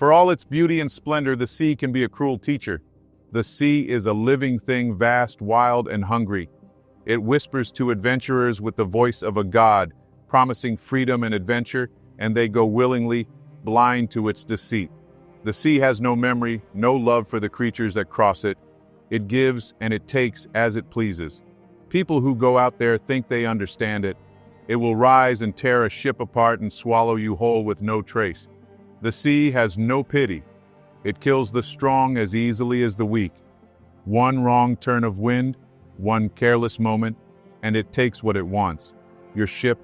For all its beauty and splendor, the sea can be a cruel teacher. The sea is a living thing, vast, wild, and hungry. It whispers to adventurers with the voice of a god, promising freedom and adventure, and they go willingly, blind to its deceit. The sea has no memory, no love for the creatures that cross it. It gives and it takes as it pleases. People who go out there think they understand it. It will rise and tear a ship apart and swallow you whole with no trace. The sea has no pity. It kills the strong as easily as the weak. One wrong turn of wind, one careless moment, and it takes what it wants. Your ship,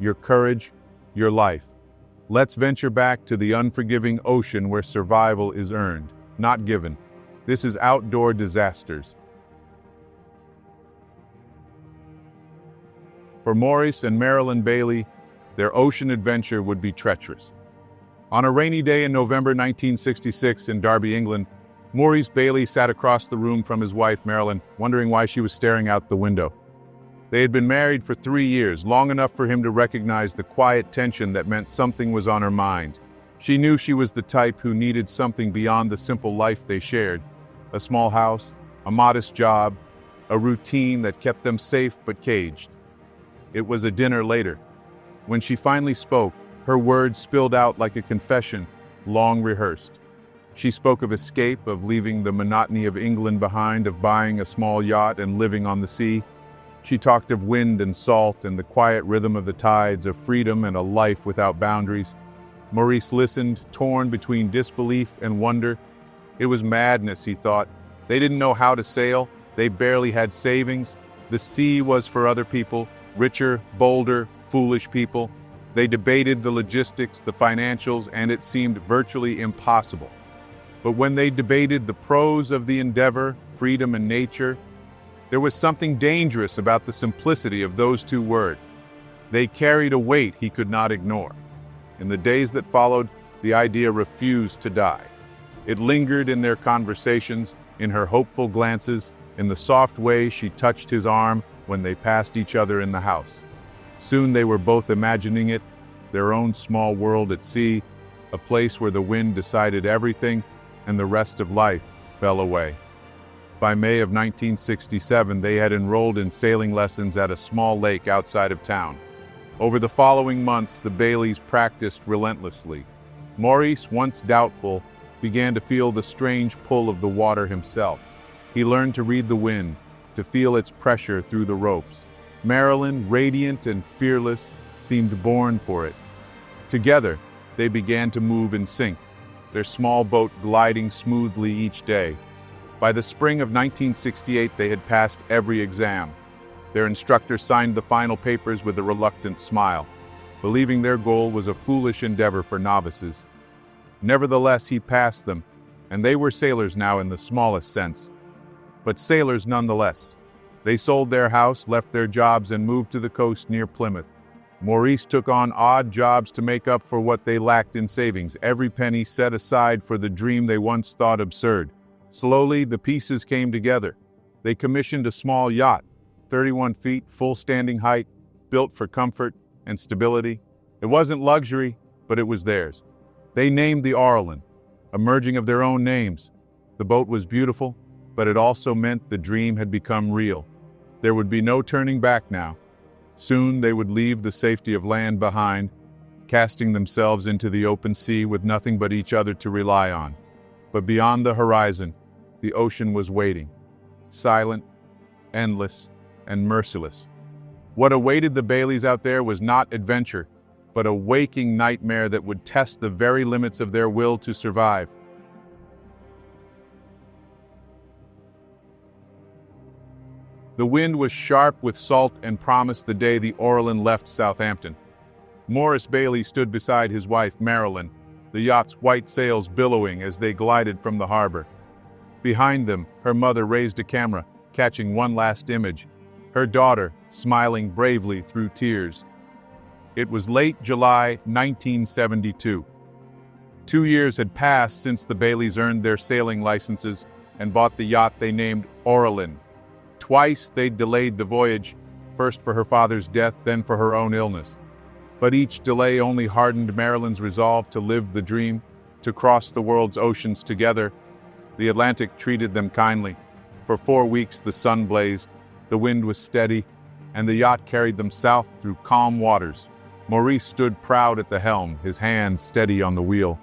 your courage, your life. Let's venture back to the unforgiving ocean where survival is earned, not given. This is Outdoor Disasters. For Maurice and Maralyn Bailey, their ocean adventure would be treacherous. On a rainy day in November 1966 in Derby, England, Maurice Bailey sat across the room from his wife Maralyn, wondering why she was staring out the window. They had been married for 3 years, long enough for him to recognize the quiet tension that meant something was on her mind. She knew she was the type who needed something beyond the simple life they shared. A small house, a modest job, a routine that kept them safe but caged. It was a dinner later. When she finally spoke, her words spilled out like a confession, long rehearsed. She spoke of escape, of leaving the monotony of England behind, of buying a small yacht and living on the sea. She talked of wind and salt and the quiet rhythm of the tides, of freedom and a life without boundaries. Maurice listened, torn between disbelief and wonder. It was madness, he thought. They didn't know how to sail. They barely had savings. The sea was for other people, richer, bolder, foolish people. They debated the logistics, the financials, and it seemed virtually impossible. But when they debated the pros of the endeavor, freedom and nature, there was something dangerous about the simplicity of those two words. They carried a weight he could not ignore. In the days that followed, the idea refused to die. It lingered in their conversations, in her hopeful glances, in the soft way she touched his arm when they passed each other in the house. Soon they were both imagining it, their own small world at sea, a place where the wind decided everything and the rest of life fell away. By May of 1967, they had enrolled in sailing lessons at a small lake outside of town. Over the following months, the Baileys practiced relentlessly. Maurice, once doubtful, began to feel the strange pull of the water himself. He learned to read the wind, to feel its pressure through the ropes. Maralyn, radiant and fearless, seemed born for it. Together, they began to move in sync, their small boat gliding smoothly each day. By the spring of 1968, they had passed every exam. Their instructor signed the final papers with a reluctant smile, believing their goal was a foolish endeavor for novices. Nevertheless, he passed them, and they were sailors now in the smallest sense. But sailors nonetheless. They sold their house, left their jobs, and moved to the coast near Plymouth. Maurice took on odd jobs to make up for what they lacked in savings, every penny set aside for the dream they once thought absurd. Slowly, the pieces came together. They commissioned a small yacht, 31 feet, full standing height, built for comfort and stability. It wasn't luxury, but it was theirs. They named the Maralyn, a merging of their own names. The boat was beautiful, but it also meant the dream had become real. There would be no turning back now. Soon they would leave the safety of land behind, casting themselves into the open sea with nothing but each other to rely on. But beyond the horizon, the ocean was waiting, silent, endless, and merciless. What awaited the Baileys out there was not adventure, but a waking nightmare that would test the very limits of their will to survive. The wind was sharp with salt and promised the day the Maralyn left Southampton. Maurice Bailey stood beside his wife Maralyn, the yacht's white sails billowing as they glided from the harbor. Behind them, her mother raised a camera, catching one last image, her daughter smiling bravely through tears. It was late July 1972. 2 years had passed since the Baileys earned their sailing licenses and bought the yacht they named Maralyn. Twice they'd delayed the voyage, first for her father's death, then for her own illness. But each delay only hardened Maralyn's resolve to live the dream. to cross the world's oceans together. The Atlantic treated them kindly. For 4 weeks the sun blazed, the wind was steady, and the yacht carried them south through calm waters. Maurice stood proud at the helm, his hand steady on the wheel.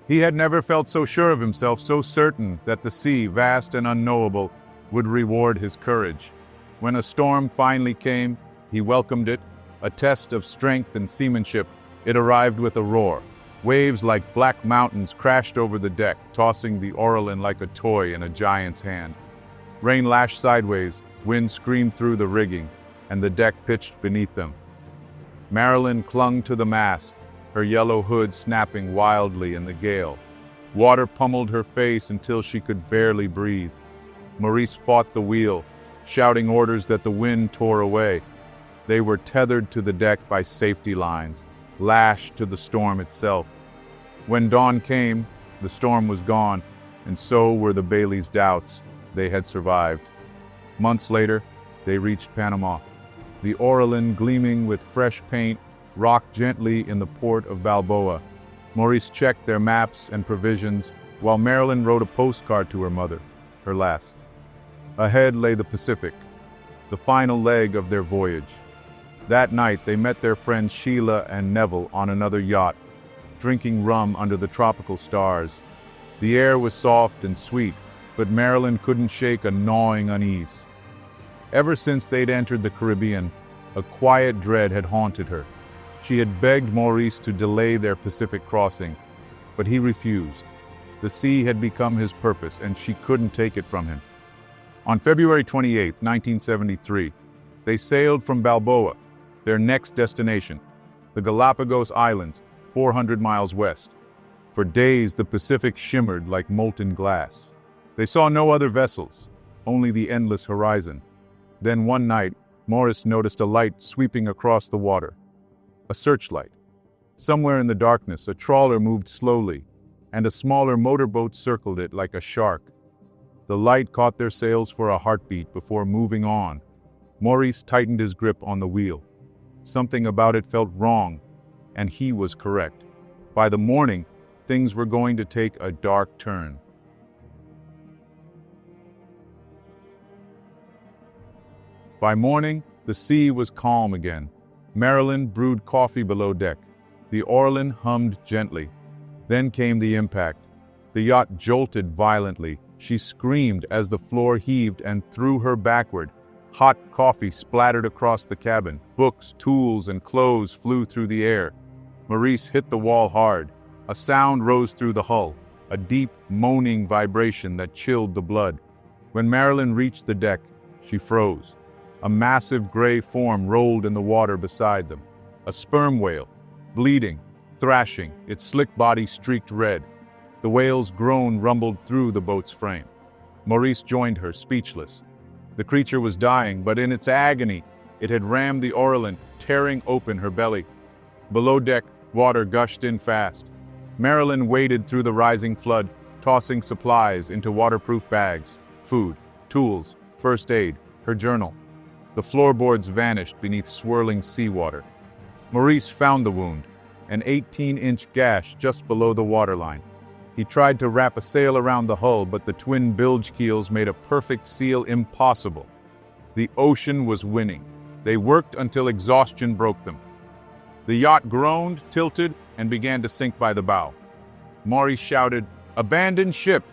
He had never felt so sure of himself, so certain that the sea, vast and unknowable, would reward his courage. When a storm finally came, he welcomed it, a test of strength and seamanship. It arrived with a roar. Waves like black mountains crashed over the deck, tossing the Orlin like a toy in a giant's hand. Rain lashed sideways, wind screamed through the rigging, and the deck pitched beneath them. Maralyn clung to the mast, her yellow hood snapping wildly in the gale. Water pummeled her face until she could barely breathe. Maurice fought the wheel, shouting orders that the wind tore away. They were tethered to the deck by safety lines, lashed to the storm itself. When dawn came, the storm was gone, and so were the Baileys' doubts. They had survived. Months later, they reached Panama. The Orlin, gleaming with fresh paint, rocked gently in the port of Balboa. Maurice checked their maps and provisions, while Maralyn wrote a postcard to her mother, her last. Ahead lay the Pacific, the final leg of their voyage. That night they met their friends Sheila and Neville on another yacht, drinking rum under the tropical stars. The air was soft and sweet, but Maralyn couldn't shake a gnawing unease. Ever since they'd entered the Caribbean, a quiet dread had haunted her. She had begged Maurice to delay their Pacific crossing, but he refused. The sea had become his purpose, and she couldn't take it from him. On February 28, 1973, they sailed from Balboa, their next destination, the Galapagos Islands, 400 miles west. For days, the Pacific shimmered like molten glass. They saw no other vessels, only the endless horizon. Then one night, Maurice noticed a light sweeping across the water. A searchlight. Somewhere in the darkness, a trawler moved slowly, and a smaller motorboat circled it like a shark. The light caught their sails for a heartbeat before moving on. Maurice tightened his grip on the wheel. Something about it felt wrong, and he was correct. By the morning, things were going to take a dark turn. By morning, the sea was calm again. Maralyn brewed coffee below deck. The Orlin hummed gently. Then came the impact. The yacht jolted violently. She screamed as the floor heaved and threw her backward. Hot coffee splattered across the cabin. Books, tools, and clothes flew through the air. Maurice hit the wall hard. A sound rose through the hull, a deep, moaning vibration that chilled the blood. When Maralyn reached the deck, she froze. A massive gray form rolled in the water beside them. A sperm whale, bleeding, thrashing, its slick body streaked red. The whale's groan rumbled through the boat's frame. Maurice joined her, speechless. The creature was dying, but in its agony, it had rammed the Orlin, tearing open her belly. Below deck, water gushed in fast. Maralyn waded through the rising flood, tossing supplies into waterproof bags, food, tools, first aid, her journal. The floorboards vanished beneath swirling seawater. Maurice found the wound, an 18-inch gash just below the waterline. He tried to wrap a sail around the hull, but the twin bilge keels made a perfect seal impossible. The ocean was winning. They worked until exhaustion broke them. The yacht groaned, tilted, and began to sink by the bow. Maurice shouted, "Abandon ship!"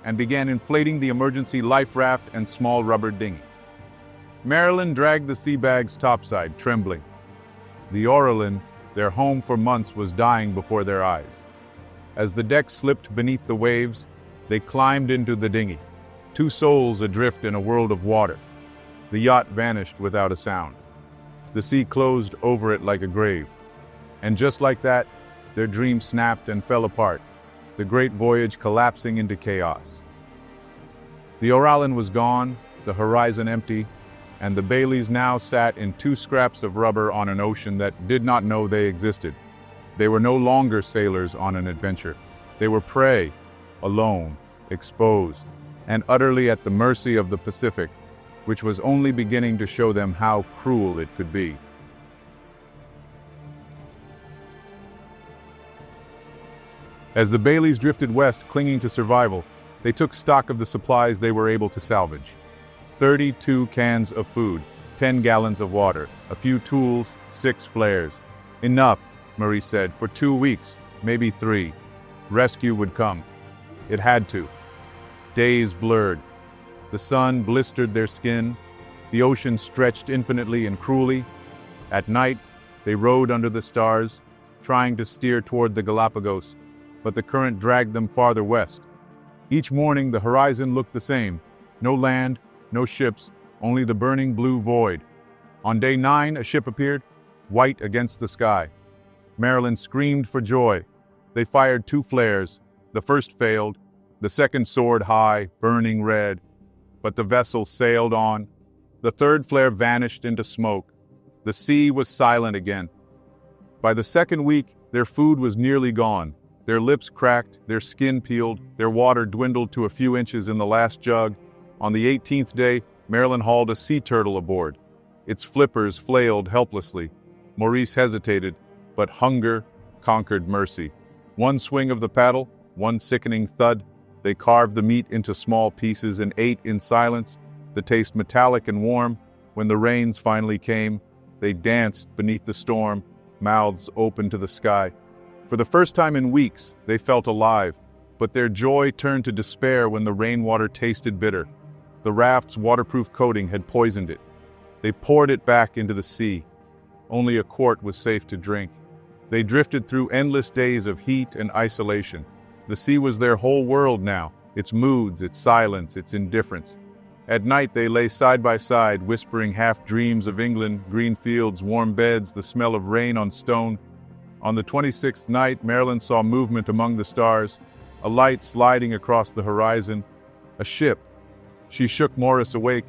and began inflating the emergency life raft and small rubber dinghy. Maralyn dragged the sea bags topside, trembling. The Orlin, their home for months, was dying before their eyes. As the deck slipped beneath the waves, they climbed into the dinghy, two souls adrift in a world of water. The yacht vanished without a sound. The sea closed over it like a grave. And just like that, their dreams snapped and fell apart, the great voyage collapsing into chaos. The Orlin was gone, the horizon empty, and the Baileys now sat in two scraps of rubber on an ocean that did not know they existed. They were no longer sailors on an adventure. They were prey, alone, exposed, and utterly at the mercy of the Pacific, which was only beginning to show them how cruel it could be. As the Baileys drifted west, clinging to survival, they took stock of the supplies they were able to salvage. 32 cans of food, 10 gallons of water, a few tools, 6 flares. Enough, Maurice said, for 2 weeks, maybe 3. Rescue would come. It had to. Days blurred. The sun blistered their skin. The ocean stretched infinitely and cruelly. At night, they rode under the stars, trying to steer toward the Galapagos, but the current dragged them farther west. Each morning, the horizon looked the same. No land, no ships, only the burning blue void. On day 9, a ship appeared, white against the sky. Maralyn screamed for joy. They fired 2 flares. The first failed. The second soared high, burning red. But the vessel sailed on. The third flare vanished into smoke. The sea was silent again. By the second week, their food was nearly gone. Their lips cracked, their skin peeled, their water dwindled to a few inches in the last jug. On the 18th day, Maralyn hauled a sea turtle aboard. Its flippers flailed helplessly. Maurice hesitated, but hunger conquered mercy. One swing of the paddle, one sickening thud. They carved the meat into small pieces and ate in silence, the taste metallic and warm. When the rains finally came, they danced beneath the storm, mouths open to the sky. For the first time in weeks, they felt alive, but their joy turned to despair when the rainwater tasted bitter. The raft's waterproof coating had poisoned it. They poured it back into the sea. Only a quart was safe to drink. They drifted through endless days of heat and isolation. The sea was their whole world now, its moods, its silence, its indifference. At night they lay side by side, whispering half-dreams of England, green fields, warm beds, the smell of rain on stone. On the 26th night, Maralyn saw movement among the stars, a light sliding across the horizon, a ship. She shook Maurice awake.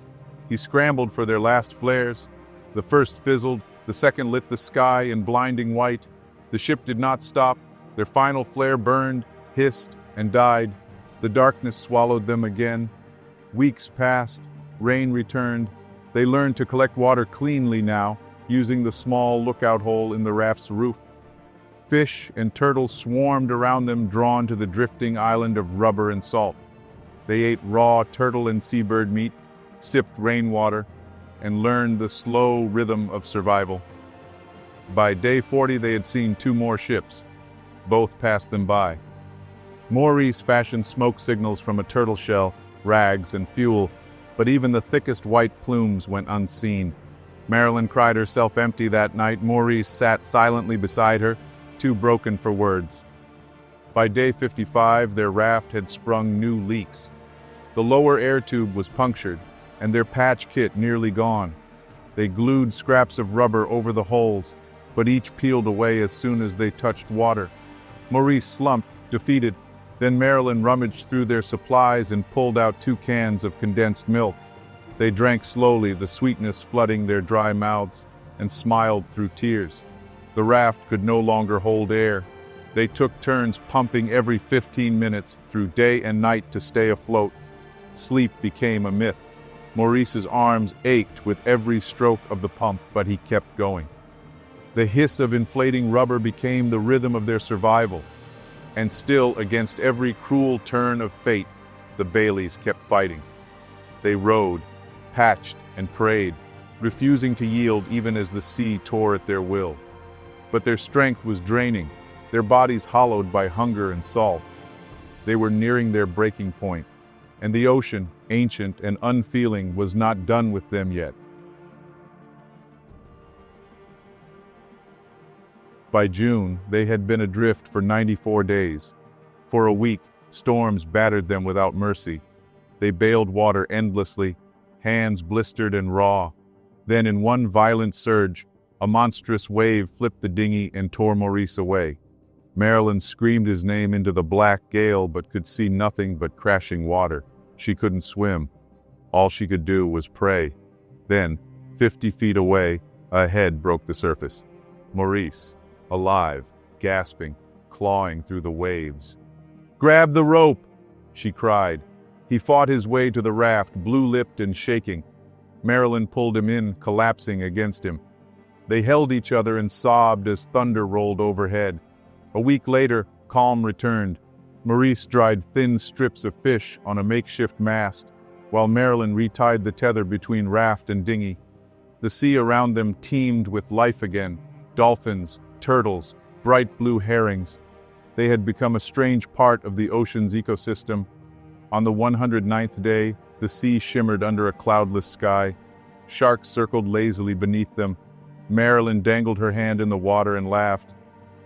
He scrambled for their last flares. The first fizzled, the second lit the sky in blinding white. The ship did not stop. Their final flare burned, hissed, and died. The darkness swallowed them again. Weeks passed. Rain returned. They learned to collect water cleanly now, using the small lookout hole in the raft's roof. Fish and turtles swarmed around them, drawn to the drifting island of rubber and salt. They ate raw turtle and seabird meat, sipped rainwater, and learned the slow rhythm of survival. By day 40, they had seen 2 more ships. Both passed them by. Maurice fashioned smoke signals from a turtle shell, rags, and fuel, but even the thickest white plumes went unseen. Maralyn cried herself empty that night. Maurice sat silently beside her, too broken for words. By day 55, their raft had sprung new leaks. The lower air tube was punctured, and their patch kit nearly gone. They glued scraps of rubber over the holes, but each peeled away as soon as they touched water. Maurice slumped, defeated. Then Maralyn rummaged through their supplies and pulled out 2 cans of condensed milk. They drank slowly, the sweetness flooding their dry mouths, and smiled through tears. The raft could no longer hold air. They took turns pumping every 15 minutes through day and night to stay afloat. Sleep became a myth. Maurice's arms ached with every stroke of the pump, but he kept going. The hiss of inflating rubber became the rhythm of their survival. And still, against every cruel turn of fate, the Baileys kept fighting. They rowed, patched, and prayed, refusing to yield even as the sea tore at their will. But their strength was draining, their bodies hollowed by hunger and salt. They were nearing their breaking point, and the ocean, ancient and unfeeling, was not done with them yet. By June, they had been adrift for 94 days. For a week, storms battered them without mercy. They bailed water endlessly, hands blistered and raw. Then, in one violent surge, a monstrous wave flipped the dinghy and tore Maurice away. Maralyn screamed his name into the black gale but could see nothing but crashing water. She couldn't swim. All she could do was pray. Then, 50 feet away, a head broke the surface. Maurice, alive, gasping, clawing through the waves. "Grab the rope!" she cried. He fought his way to the raft, blue-lipped and shaking. Maralyn pulled him in, collapsing against him. They held each other and sobbed as thunder rolled overhead. A week later, calm returned. Maurice dried thin strips of fish on a makeshift mast, while Maralyn retied the tether between raft and dinghy. The sea around them teemed with life again: dolphins, turtles, bright blue herrings. They had become a strange part of the ocean's ecosystem. On the 109th day, the sea shimmered under a cloudless sky. Sharks circled lazily beneath them. Maralyn dangled her hand in the water and laughed.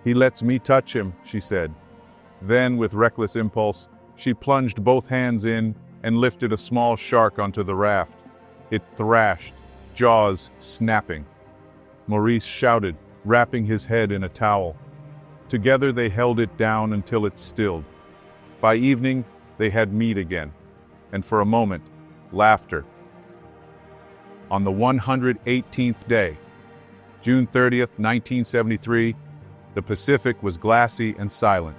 "He lets me touch him," she said. Then, with reckless impulse, she plunged both hands in and lifted a small shark onto the raft. It thrashed, jaws snapping. Maurice shouted, wrapping his head in a towel. Together they held it down until it stilled. By evening, they had meat again, and for a moment, laughter. On the 118th day, June 30th, 1973, the Pacific was glassy and silent.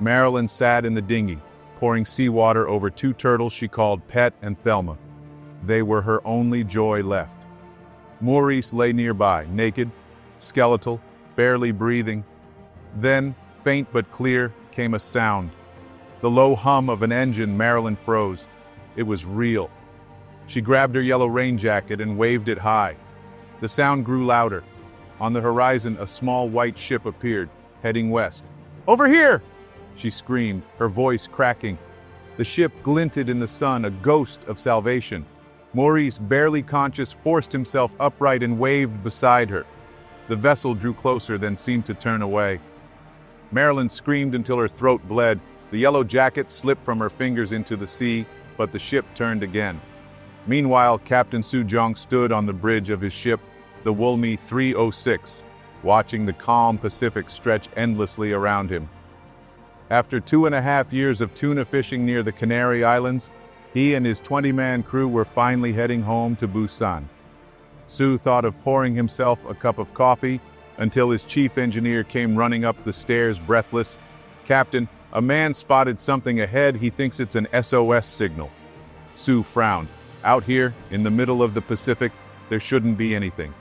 Maralyn sat in the dinghy, pouring seawater over two turtles she called Pet and Thelma. They were her only joy left. Maurice lay nearby, naked, skeletal, barely breathing. Then, faint but clear, came a sound. The low hum of an engine. Maralyn froze. It was real. She grabbed her yellow rain jacket and waved it high. The sound grew louder. On the horizon, a small white ship appeared, heading west. "Over here!" she screamed, her voice cracking. The ship glinted in the sun, a ghost of salvation. Maurice, barely conscious, forced himself upright and waved beside her. The vessel drew closer, then seemed to turn away. Maralyn screamed until her throat bled. The yellow jacket slipped from her fingers into the sea, but the ship turned again. Meanwhile, Captain Soo-jong stood on the bridge of his ship, the Woolmy 306, watching the calm Pacific stretch endlessly around him. After 2.5 years of tuna fishing near the Canary Islands, he and his 20-man crew were finally heading home to Busan. Soo thought of pouring himself a cup of coffee until his chief engineer came running up the stairs breathless. "Captain, a man spotted something ahead. He thinks it's an SOS signal." Soo frowned. Out here, in the middle of the Pacific, there shouldn't be anything.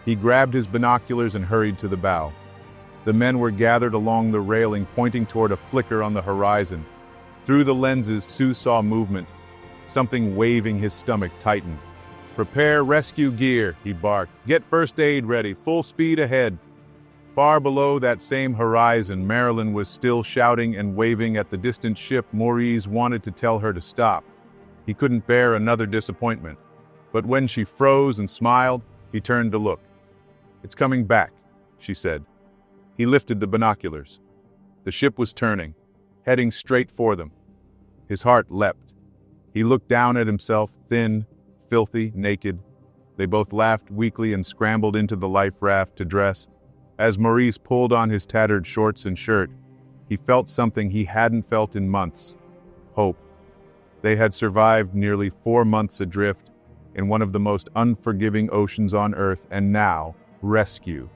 He grabbed his binoculars and hurried to the bow. The men were gathered along the railing, pointing toward a flicker on the horizon. Through the lenses, Soo saw movement. Something waving. His stomach tightened. "Prepare rescue gear," he barked. "Get first aid ready, full speed ahead." Far below that same horizon, Maralyn was still shouting and waving at the distant ship. Maurice wanted to tell her to stop. He couldn't bear another disappointment. But when she froze and smiled, he turned to look. "It's coming back," she said. He lifted the binoculars. The ship was turning, heading straight for them. His heart leapt. He looked down at himself, thin, filthy, naked. They both laughed weakly and scrambled into the life raft to dress. As Maurice pulled on his tattered shorts and shirt, he felt something he hadn't felt in months: hope. They had survived nearly 4 months adrift in one of the most unforgiving oceans on Earth, and now, rescue.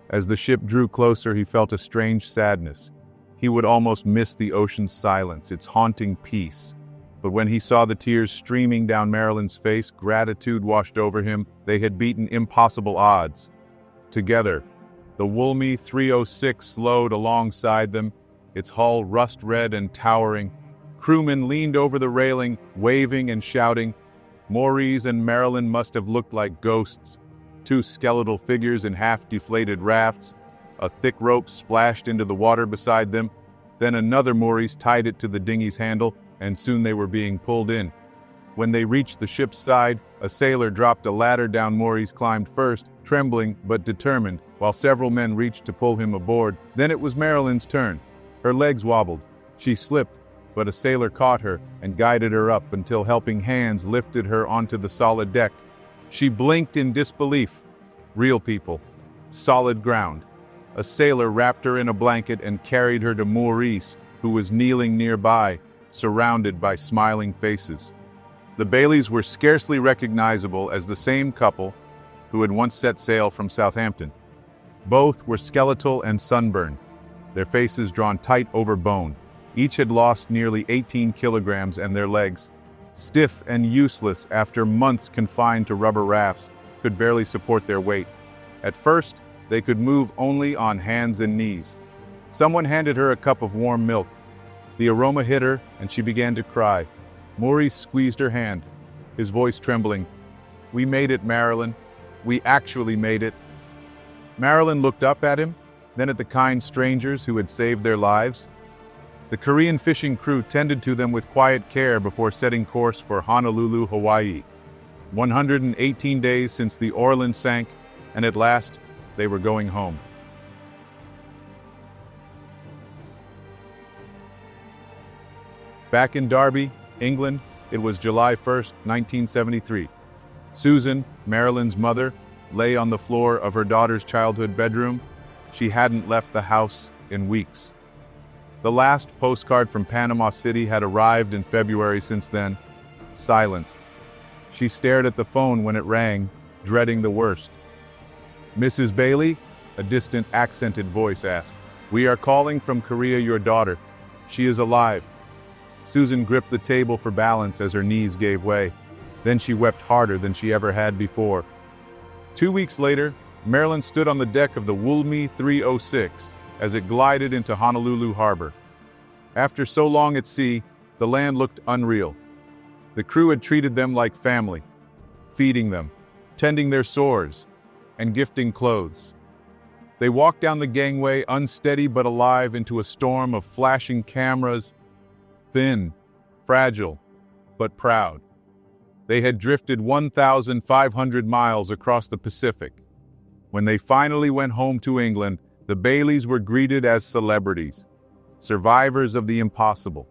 As the ship drew closer, he felt a strange sadness. He would almost miss the ocean's silence, its haunting peace. But when he saw the tears streaming down Maralyn's face, gratitude washed over him. They had beaten impossible odds. Together, the Woolmy 306 slowed alongside them, its hull rust-red and towering. Crewmen leaned over the railing, waving and shouting. Maurice and Maralyn must have looked like ghosts. Two skeletal figures in half-deflated rafts. A thick rope splashed into the water beside them. Then another Maurice tied it to the dinghy's handle, and soon they were being pulled in. When they reached the ship's side, a sailor dropped a ladder down. Maurice climbed first, trembling but determined, while several men reached to pull him aboard. Then it was Maralyn's turn. Her legs wobbled. She slipped, but a sailor caught her and guided her up until helping hands lifted her onto the solid deck. She blinked in disbelief. Real people. Solid ground. A sailor wrapped her in a blanket and carried her to Maurice, who was kneeling nearby, surrounded by smiling faces. The Baileys were scarcely recognizable as the same couple who had once set sail from Southampton. Both were skeletal and sunburned, their faces drawn tight over bone. Each had lost nearly 18 kilograms, and their legs, stiff and useless after months confined to rubber rafts, could barely support their weight. At first, they could move only on hands and knees. Someone handed her a cup of warm milk. The aroma hit her, and she began to cry. Maurice squeezed her hand, his voice trembling. "We made it, Maralyn. We actually made it." Maralyn looked up at him, then at the kind strangers who had saved their lives. The Korean fishing crew tended to them with quiet care before setting course for Honolulu, Hawaii. 118 days since the Orland sank, and at last, they were going home. Back in Derby, England, it was July 1st, 1973. Susan, Maralyn's mother, lay on the floor of her daughter's childhood bedroom. She hadn't left the house in weeks. The last postcard from Panama City had arrived in February since then. Silence. She stared at the phone when it rang, dreading the worst. "Mrs. Bailey?" a distant, accented voice asked. "We are calling from Korea your daughter. She is alive." Susan gripped the table for balance as her knees gave way. Then she wept harder than she ever had before. 2 weeks later, Maralyn stood on the deck of the Woolme 306 as it glided into Honolulu Harbor. After so long at sea, the land looked unreal. The crew had treated them like family, feeding them, tending their sores, and gifting clothes. They walked down the gangway, unsteady but alive, into a storm of flashing cameras, thin, fragile, but proud. They had drifted 1,500 miles across the Pacific. When they finally went home to England, the Baileys were greeted as celebrities, survivors of the impossible.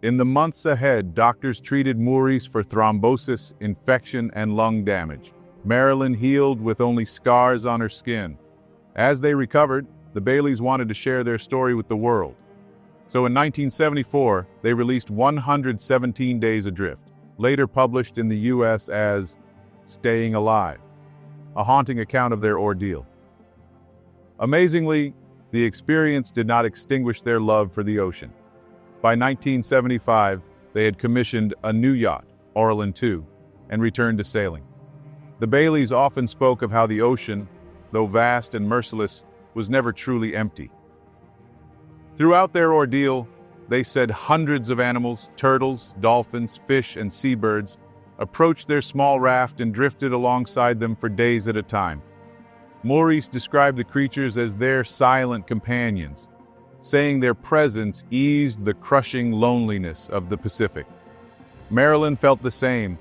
In the months ahead, doctors treated Maurice for thrombosis, infection, and lung damage. Maralyn healed with only scars on her skin. As they recovered, the Baileys wanted to share their story with the world. So in 1974, they released 117 Days Adrift, later published in the US as Staying Alive, a haunting account of their ordeal. Amazingly, the experience did not extinguish their love for the ocean. By 1975, they had commissioned a new yacht, Orland II, and returned to sailing. The Baileys often spoke of how the ocean, though vast and merciless, was never truly empty. Throughout their ordeal, they said hundreds of animals, turtles, dolphins, fish, and seabirds, approached their small raft and drifted alongside them for days at a time. Maurice described the creatures as their silent companions, saying their presence eased the crushing loneliness of the Pacific. Maralyn felt the same.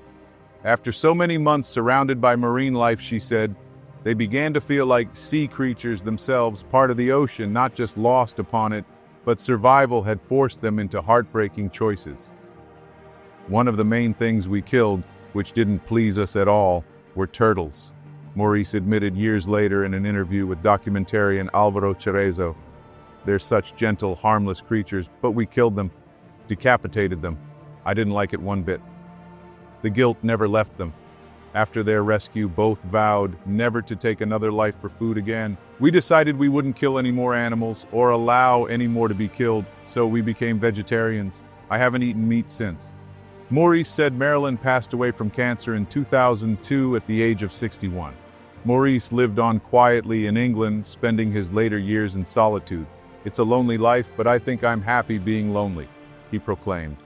After so many months surrounded by marine life, she said, they began to feel like sea creatures themselves, part of the ocean, not just lost upon it, but survival had forced them into heartbreaking choices. One of the main things we killed, which didn't please us at all, were turtles, Maurice admitted years later in an interview with documentarian Alvaro Cerezo. They're such gentle, harmless creatures, but we killed them, decapitated them. I didn't like it one bit. The guilt never left them. After their rescue, both vowed never to take another life for food again. We decided we wouldn't kill any more animals or allow any more to be killed, so we became vegetarians. I haven't eaten meat since. Maurice said Maralyn passed away from cancer in 2002 at the age of 61. Maurice lived on quietly in England, spending his later years in solitude. "It's a lonely life, but I think I'm happy being lonely," he proclaimed.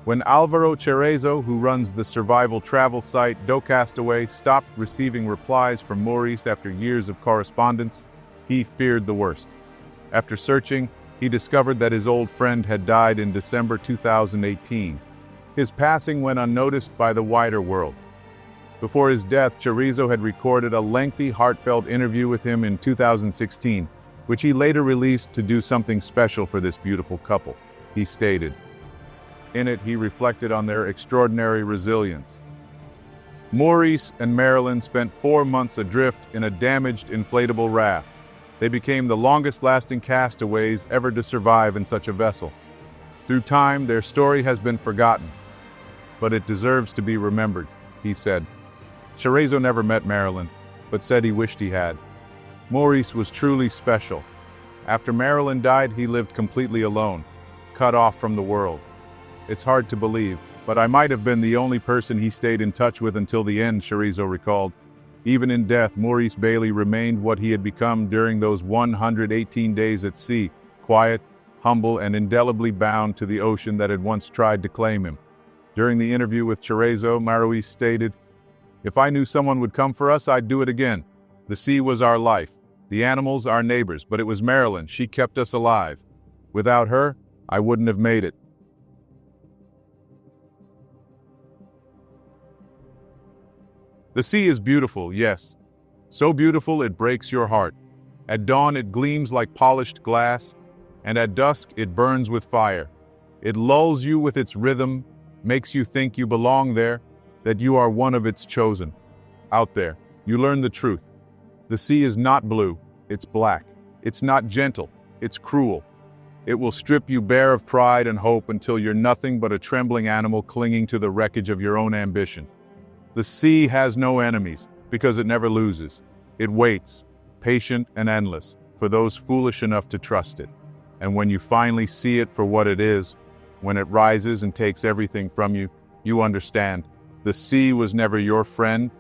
When Alvaro Cerezo, who runs the survival travel site Docastaway, stopped receiving replies from Maurice after years of correspondence, he feared the worst. After searching, he discovered that his old friend had died in December 2018. His passing went unnoticed by the wider world. Before his death, Cerezo had recorded a lengthy, heartfelt interview with him in 2016, which he later released to do something special for this beautiful couple. He stated, in it, he reflected on their extraordinary resilience. Maurice and Maralyn spent 4 months adrift in a damaged inflatable raft. They became the longest-lasting castaways ever to survive in such a vessel. Through time, their story has been forgotten, but it deserves to be remembered, he said. Cerezo never met Maralyn, but said he wished he had. Maurice was truly special. After Maralyn died, he lived completely alone, cut off from the world. It's hard to believe, but I might have been the only person he stayed in touch with until the end, Cerezo recalled. Even in death, Maurice Bailey remained what he had become during those 118 days at sea, quiet, humble, and indelibly bound to the ocean that had once tried to claim him. During the interview with Chorizo, Maurice stated, "If I knew someone would come for us, I'd do it again. The sea was our life, the animals our neighbors, but it was Maralyn. She kept us alive. Without her, I wouldn't have made it." The sea is beautiful, yes. So beautiful it breaks your heart. At dawn it gleams like polished glass, and at dusk it burns with fire. It lulls you with its rhythm, makes you think you belong there, that you are one of its chosen. Out there, you learn the truth. The sea is not blue, it's black. It's not gentle, it's cruel. It will strip you bare of pride and hope until you're nothing but a trembling animal clinging to the wreckage of your own ambition. The sea has no enemies, because it never loses. It waits, patient and endless, for those foolish enough to trust it. And when you finally see it for what it is, when it rises and takes everything from you, you understand. The sea was never your friend,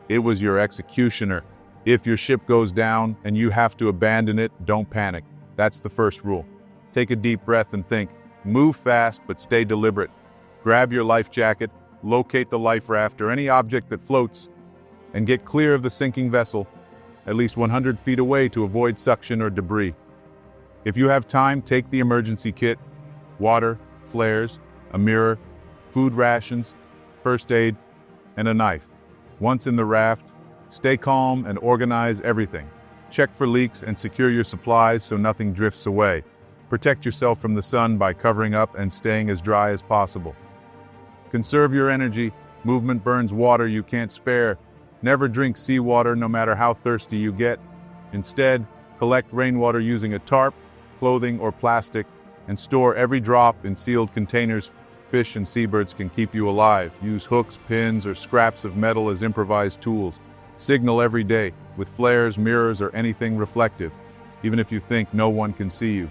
it was your executioner. If your ship goes down and you have to abandon it, don't panic. That's the first rule. Take a deep breath and think. Move fast, but stay deliberate. Grab your life jacket, locate the life raft or any object that floats, and get clear of the sinking vessel, at least 100 feet away to avoid suction or debris. If you have time, take the emergency kit, water, flares, a mirror, food rations, first aid, and a knife. Once in the raft, stay calm and organize everything. Check for leaks and secure your supplies so nothing drifts away. Protect yourself from the sun by covering up and staying as dry as possible. Conserve your energy. Movement burns water you can't spare. Never drink seawater no matter how thirsty you get. Instead, collect rainwater using a tarp, clothing, or plastic, and store every drop in sealed containers. Fish and seabirds can keep you alive. Use hooks, pins, or scraps of metal as improvised tools. Signal every day with flares, mirrors, or anything reflective, even if you think no one can see you.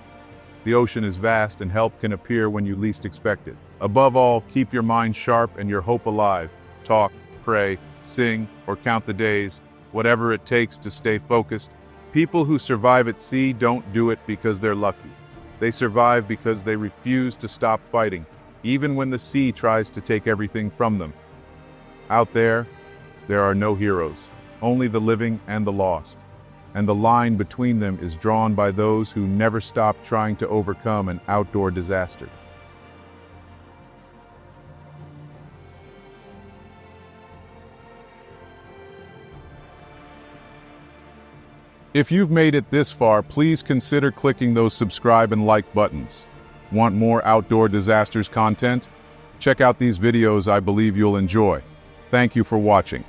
The ocean is vast and help can appear when you least expect it. Above all, keep your mind sharp and your hope alive. Talk, pray, sing, or count the days, whatever it takes to stay focused. People who survive at sea don't do it because they're lucky. They survive because they refuse to stop fighting, even when the sea tries to take everything from them. Out there are no heroes, only the living and the lost. And the line between them is drawn by those who never stop trying to overcome an outdoor disaster. If you've made it this far, please consider clicking those subscribe and like buttons. Want more outdoor disasters content? Check out these videos I believe you'll enjoy. Thank you for watching.